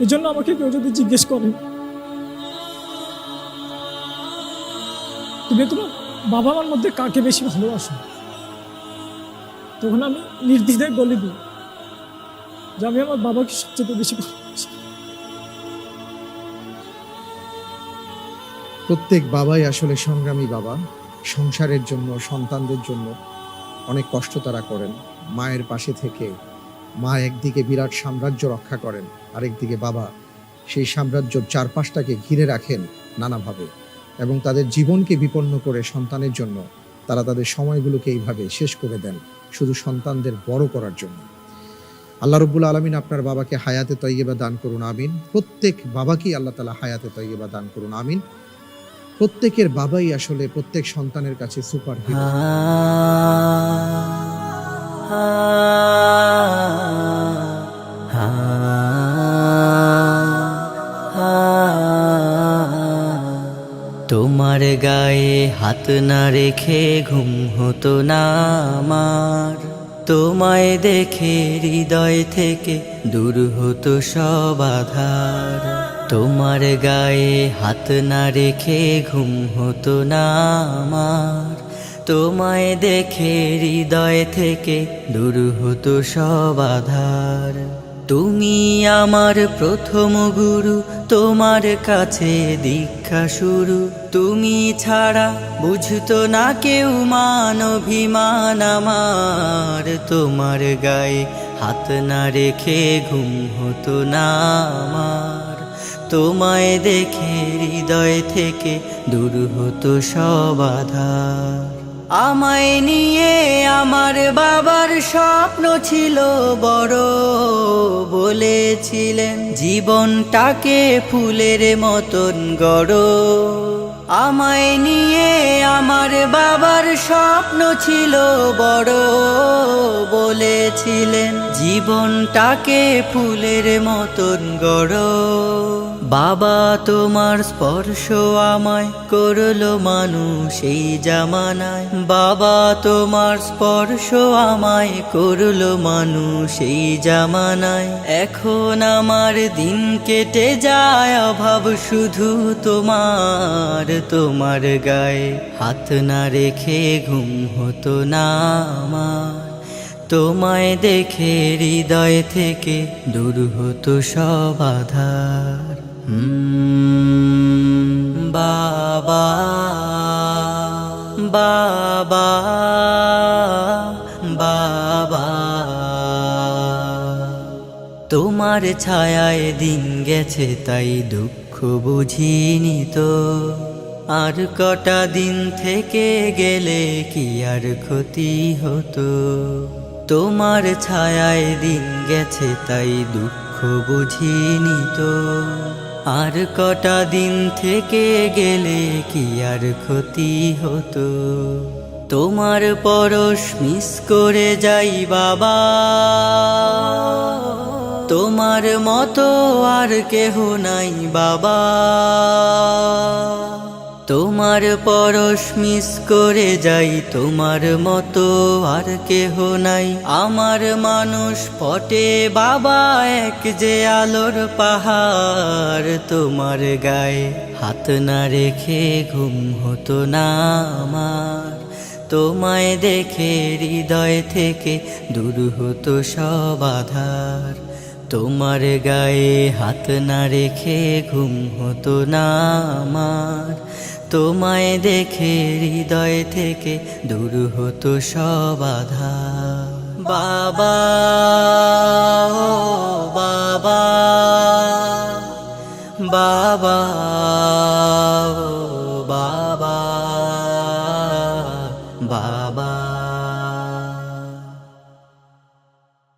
এই জন্য আমাকে কেউ যদি জিজ্ঞেস করে তুমি তোমার বাবা মার মধ্যে কাকে বেশি ভালোবাসো, তখন আমি নির্দ্বিধায় বলে দিই যে আমি আমার বাবাকে সবচেয়ে বেশি ভালোবাসি। প্রত্যেক বাবাই আসলে সংগ্রামী বাবা। সংসারের জন্য, সন্তানদের জন্য অনেক কষ্ট তারা করেন। মায়ের পাশে থেকে মা একদিকে বিরাট সাম্রাজ্য রক্ষা করেন, আরেকদিকে বাবা সেই সাম্রাজ্যর চারপাশটাকে ঘিরে রাখেন নানাভাবে, এবং তাদের জীবনকে বিপন্ন করে সন্তানের জন্য তারা তাদের সময়গুলোকে এইভাবে শেষ করে দেন শুধু সন্তানদের বড় করার জন্য। আল্লাহ রব্বুল আলামিন আপনার বাবাকে হায়াতে তয়্যিবা দান করুন, আমিন। প্রত্যেক বাবাকেই আল্লাহ তাআলা হায়াতে তয়্যিবা দান করুন, আমিন। প্রত্যেকের বাবাই আসলে প্রত্যেক সন্তানের কাছে সুপার হিরো। তোমার গায়ে হাত না রেখে ঘুম হতো না আমার, তোমায় দেখে হৃদয় থেকে দূর হতো সব আধার। তোমার গায়ে হাত না রেখে ঘুম হতো না আমার, তোমায় দেখে হৃদয় থেকে দূর হতো সব আধার। তুমি আমার প্রথম গুরু, তোমার কাছে দীক্ষা শুরু। তুমি ছাড়া বুঝতো না কেউ মান অভিমান আমার, তোমার গায়ে হাত না রেখে ঘুম হতো না আমার, তোমায় দেখে হৃদয় থেকে দূর হতো সব আধার। আমায় নিয়ে আমার বাবার স্বপ্ন ছিল বড়, বলেছিলেন জীবনটাকে ফুলের মতন গড়ো। আমায় নিয়ে আমার বাবার স্বপ্ন ছিল বড়, বলেছিলেন জীবনটাকে ফুলের মতন গড়ো। বাবা তোমার স্পর্শ আমায় করলো মানুষ এই জামানায়, বাবা তোমার স্পর্শ আমায় করলো মানুষ এই জামানায়। এখন আমার দিন কেটে যায় অভাব শুধু তোমার, তোমার গায়ে হাত না রেখে ঘুম হতো না আমার, তোমায় দেখে হৃদয় থেকে দূর হতো সব আধার। বাবা বাবা বাবা, তোমার ছায়ায় দিন গেছে তাই দুঃখ বুঝিনি তো, আর কটা দিন থেকে গেলে কি আর ক্ষতি হতো। তোমার ছায়ায় দিন গেছে তাই দুঃখ বুঝিনি তো, আর কটা দিন থেকে গেলে কি আর ক্ষতি হতো। তোমার পরশ মিস করে যাই বাবা, তোমার মতো আর কেহ নাই বাবা। তোমার পরশ মিস করে যাই, তোমার মতো আর কেহ নাই আমার মানুষ পটে বাবা, এক যে আলোর পাহাড়। তোমার গায়ে হাত না রেখে ঘুম হতো না আমার, তোমায় দেখে হৃদয় থেকে দূর হতো সব আধার। তোমার গায়ে হাত না রেখে ঘুম হতো না আমার, তোমায় দেখে হৃদয় থেকে দূর হতো সব আধার। বাবা ও বাবা, বাবা ও বাবা।